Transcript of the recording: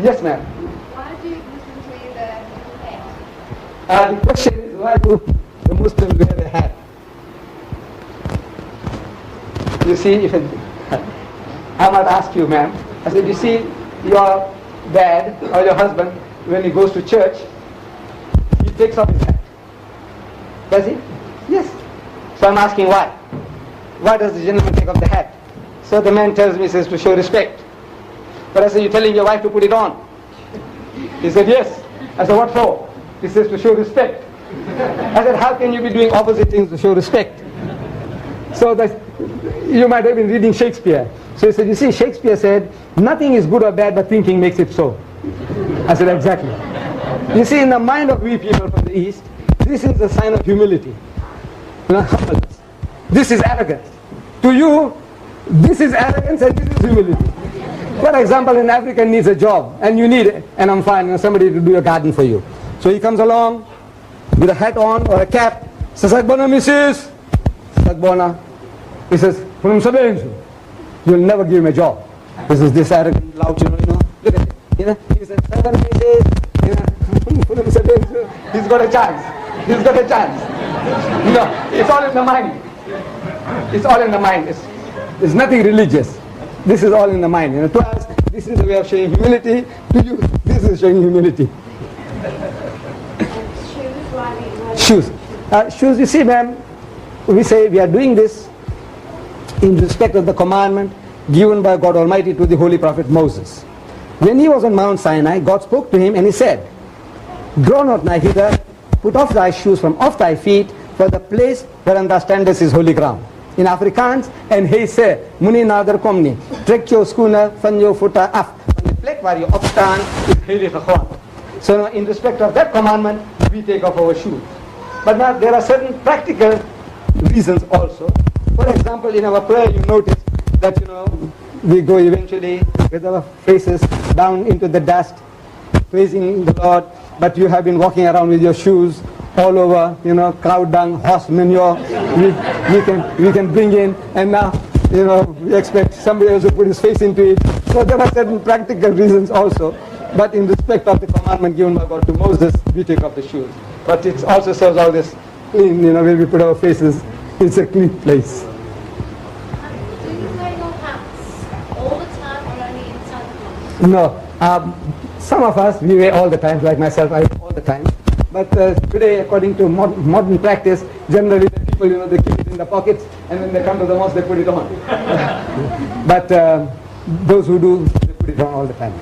Yes, ma'am. Why do Muslims wear the hat? The question is, why do the Muslims wear the hat? You see, if it, I might ask you, ma'am. I said, you see, your dad or your husband, when he goes to church, he takes off his hat. Does he? Yes. So I'm asking why. Why does the gentleman take off the hat? So the man tells me, he says, to show respect. But I said, you're telling your wife to put it on? He said, yes. I said, what for? He says, to show respect. I said, how can you be doing opposite things to show respect? So that you might have been reading Shakespeare. So he said, you see, Shakespeare said, nothing is good or bad, but thinking makes it so. I said, exactly. You see, in the mind of we people from the East, this is a sign of humility. You know, humbleness. This is arrogance. To you, this is arrogance and this is humility. For example, an African needs a job, and you need it, and I'm fine, and somebody to do your garden for you. So he comes along with a hat on or a cap, says, Sagbona, Mrs. Sagbona. He says, you'll never give him a job. This is this arrogant, loud, you know, look at it. You know, he says, Sagbona, Mrs. You know, he's got a chance. He's got a chance. You know, it's all in the mind. It's all in the mind. It's nothing religious. This is all in the mind. You know, to us, this is the way of showing humility. To you, this is showing humility. Shoes. Shoes, you see, ma'am, we say we are doing this in respect of the commandment given by God Almighty to the Holy Prophet Moses. When he was on Mount Sinai, God spoke to him and he said, Draw not nigh hither, put off thy shoes from off thy feet, for the place wherein thou standest is holy ground. In Afrikaans, en hy sê, moenie nader kom nie. Trek jou skoene van jou voete af. Want die plek waar jy opstaan is heilige grond. So now, in respect of that commandment, we take off our shoes. But now there are certain practical reasons also. For example, in our prayer you notice that, you know, we go eventually with our faces down into the dust, praising the Lord, but you have been walking around with your shoes all over, you know, cow dung, horse manure, we can bring in, and now, you know, we expect somebody else to put his face into it. So there are certain practical reasons also, but in respect of the commandment given by God to Moses, we take off the shoes. But it also serves all this clean, you know, when we put our faces, it's a clean place. Do you wear your hats all the time or only inside the house? No, some of us, we wear all the time, like myself, I wear all the time. But today, according to modern practice, generally the people, you know, they keep it in the pockets, and when they come to the mosque, they put it on. But those who do, they put it on all the time.